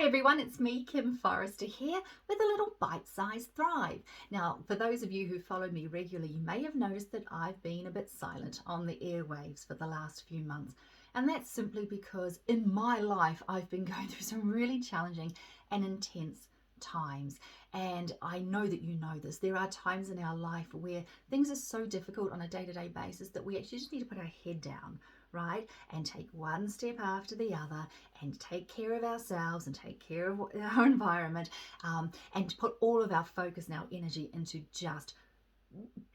Hi everyone, it's me, Kim Forrester here with a little bite-sized thrive. Now, for those of you who follow me regularly, you may have noticed that I've been a bit silent on the airwaves for the last few months. And that's simply because in my life, I've been going through some really challenging and intense times. And I know that you know this. There are times in our life where things are so difficult on a day-to-day basis that we actually just need to put our head down, right? And take one step after the other and take care of ourselves and take care of our environment, and to put all of our focus and our energy into just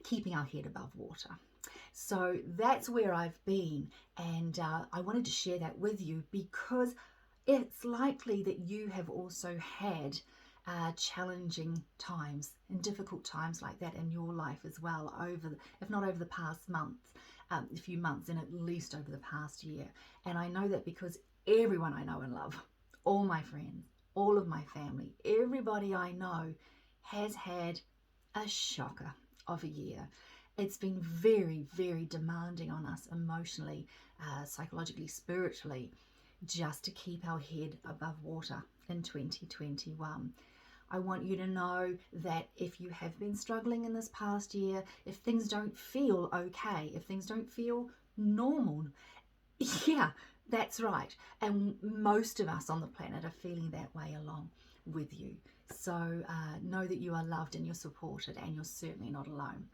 keeping our head above water. So that's where I've been, and I wanted to share that with you because it's likely that you have also had challenging times and difficult times like that in your life as well, if not over the past month, a few months, and at least over the past year. And I know that because everyone I know and love, all my friends, all of my family, everybody I know has had a shocker of a year. It's been very, very demanding on us emotionally, psychologically, spiritually, just to keep our head above water in 2021. I want you to know that if you have been struggling in this past year, if things don't feel okay, if things don't feel normal, yeah, that's right. And most of us on the planet are feeling that way along with you. So know that you are loved and you're supported, and you're certainly not alone.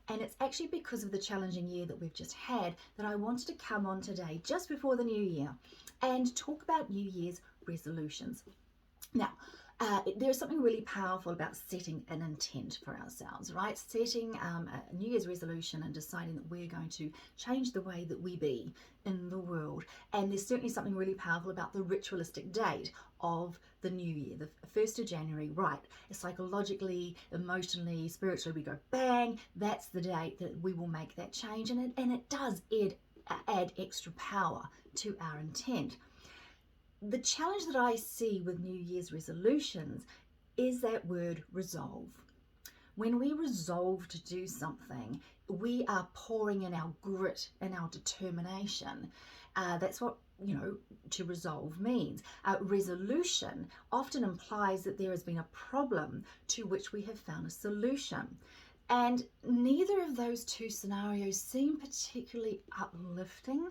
And it's actually because of the challenging year that we've just had that I wanted to come on today, just before the new year, and talk about New Year's resolutions. Now, there's something really powerful about setting an intent for ourselves, right? Setting a New Year's resolution and deciding that we're going to change the way that we be in the world. And there's certainly something really powerful about the ritualistic date of the new year, the 1st of January, right? Psychologically, emotionally, spiritually, we go bang, that's the date that we will make that change. And it does add extra power to our intent. The challenge that I see with New Year's resolutions is that word resolve. When we resolve to do something, we are pouring in our grit and our determination. That's what, to resolve means. Resolution often implies that there has been a problem to which we have found a solution. And neither of those two scenarios seem particularly uplifting.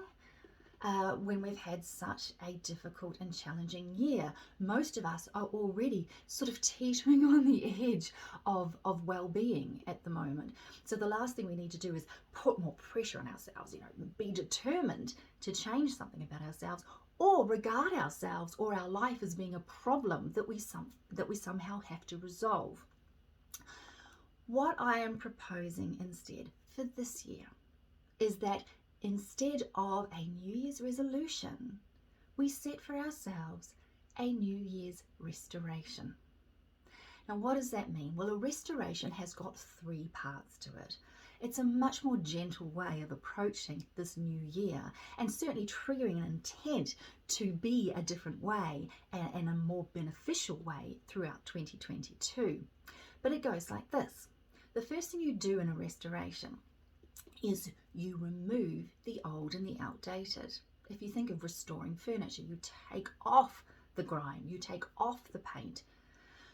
When we've had such a difficult and challenging year. Most of us are already sort of teetering on the edge of well-being at the moment. So the last thing we need to do is put more pressure on ourselves, be determined to change something about ourselves, or regard ourselves or our life as being a problem that we somehow have to resolve. What I am proposing instead for this year is that instead of a New Year's resolution, we set for ourselves a New Year's restoration. Now, what does that mean? Well, a restoration has got 3 parts to it. It's a much more gentle way of approaching this new year, and certainly triggering an intent to be a different way and a more beneficial way throughout 2022. But it goes like this. The first thing you do in a restoration is you remove the old and the outdated. If you think of restoring furniture, you take off the grime, you take off the paint.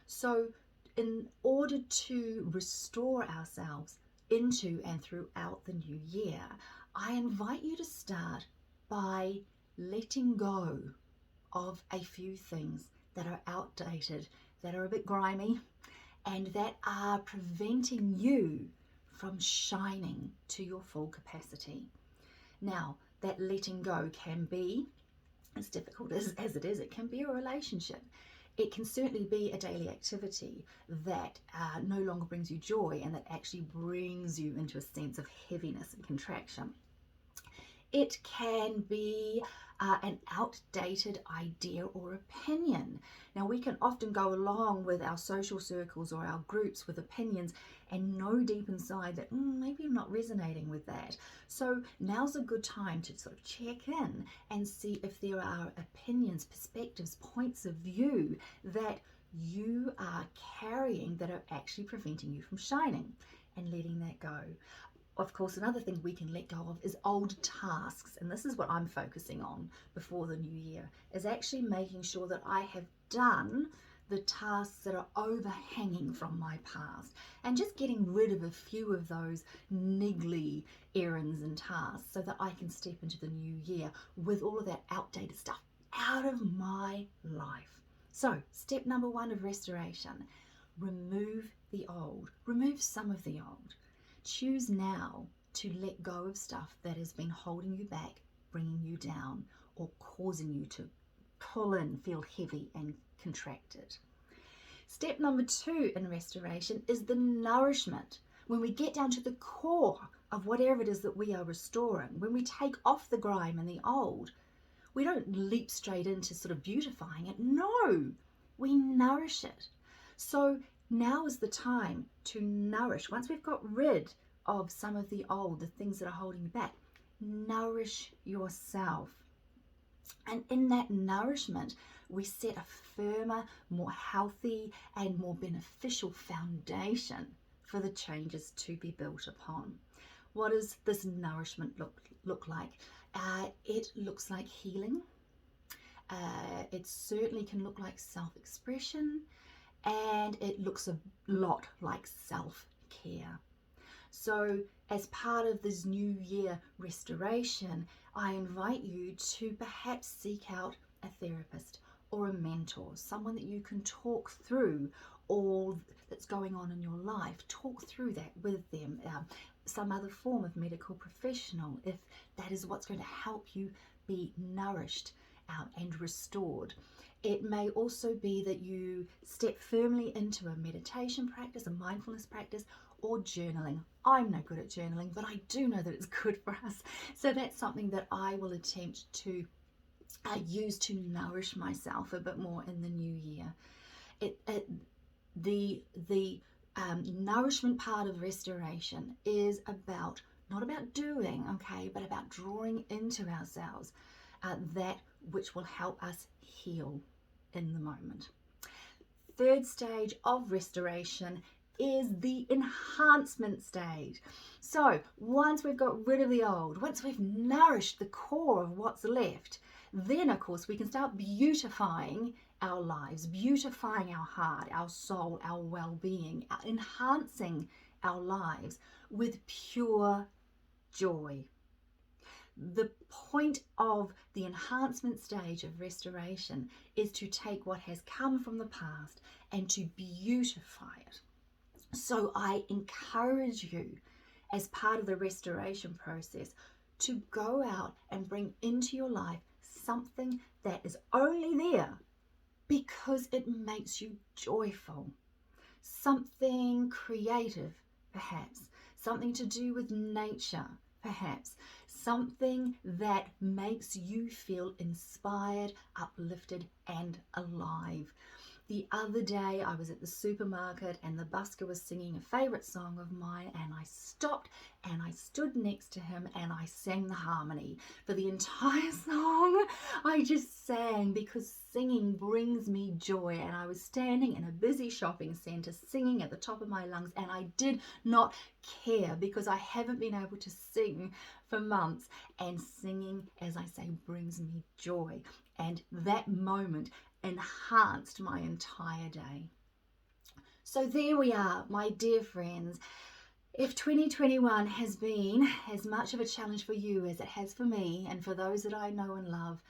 So in order to restore ourselves into and throughout the new year, I invite you to start by letting go of a few things that are outdated, that are a bit grimy, and that are preventing you from shining to your full capacity. Now, that letting go can be, as difficult as it is, it can be a relationship. It can certainly be a daily activity that no longer brings you joy and that actually brings you into a sense of heaviness and contraction. It can be an outdated idea or opinion. Now, we can often go along with our social circles or our groups with opinions and know deep inside that maybe I'm not resonating with that. So now's a good time to sort of check in and see if there are opinions, perspectives, points of view that you are carrying that are actually preventing you from shining, and letting that go. Of course, another thing we can let go of is old tasks. And this is what I'm focusing on before the new year, is actually making sure that I have done the tasks that are overhanging from my past, and just getting rid of a few of those niggly errands and tasks so that I can step into the new year with all of that outdated stuff out of my life. So step number 1 of restoration: remove the old. Remove some of the old. Choose now to let go of stuff that has been holding you back, bringing you down, or causing you to pull in, feel heavy and contracted. Step number 2 in restoration is the nourishment. When we get down to the core of whatever it is that we are restoring, when we take off the grime and the old, we don't leap straight into sort of beautifying it. No, we nourish it. So now is the time to nourish. Once we've got rid of some of the old, the things that are holding you back, nourish yourself. And in that nourishment, we set a firmer, more healthy, and more beneficial foundation for the changes to be built upon. What does this nourishment look like? It looks like healing. It certainly can look like self-expression, and it looks a lot like self-care. So as part of this new year restoration, I invite you to perhaps seek out a therapist or a mentor, someone that you can talk through all that's going on in your life. Talk through that with them. Some other form of medical professional, if that is what's going to help you be nourished and restored. It may also be that you step firmly into a meditation practice, a mindfulness practice, or journaling. I'm no good at journaling, but I do know that it's good for us. So that's something that I will attempt to use to nourish myself a bit more in the new year. The nourishment part of restoration is about, not about doing, okay, but about drawing into ourselves that which will help us heal in the moment. Third stage of restoration is the enhancement stage. So once we've got rid of the old, once we've nourished the core of what's left, then of course we can start beautifying our lives, beautifying our heart, our soul, our well-being, enhancing our lives with pure joy. The point of the enhancement stage of restoration is to take what has come from the past and to beautify it. So I encourage you, as part of the restoration process, to go out and bring into your life something that is only there because it makes you joyful. Something creative, perhaps. Something to do with nature, perhaps. Something that makes you feel inspired, uplifted, and alive. The other day I was at the supermarket and the busker was singing a favourite song of mine, and I stopped and I stood next to him and I sang the harmony. For the entire song I just sang, because singing brings me joy, and I was standing in a busy shopping centre singing at the top of my lungs, and I did not care because I haven't been able to sing for months, and singing, as I say, brings me joy. And that moment enhanced my entire day. So there we are, my dear friends. If 2021 has been as much of a challenge for you as it has for me and for those that I know and love,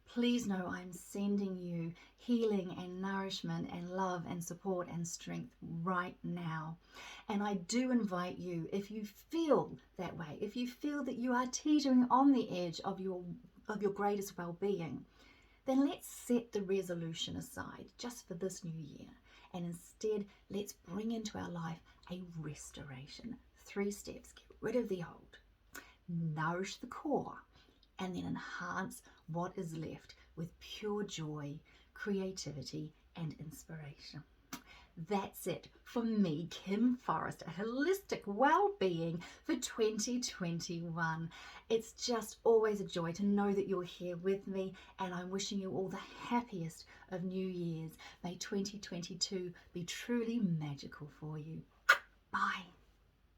please know I'm sending you healing and nourishment and love and support and strength right now. And I do invite you, if you feel that way, if you feel that you are teetering on the edge of your greatest well-being, then let's set the resolution aside just for this new year, and instead let's bring into our life a restoration. 3 steps: get rid of the old, nourish the core, and then enhance what is left with pure joy, creativity, and inspiration. That's it for me, Kim Forrest, a holistic well-being for 2021. It's just always a joy to know that you're here with me, and I'm wishing you all the happiest of New Year's. May 2022 be truly magical for you. Bye.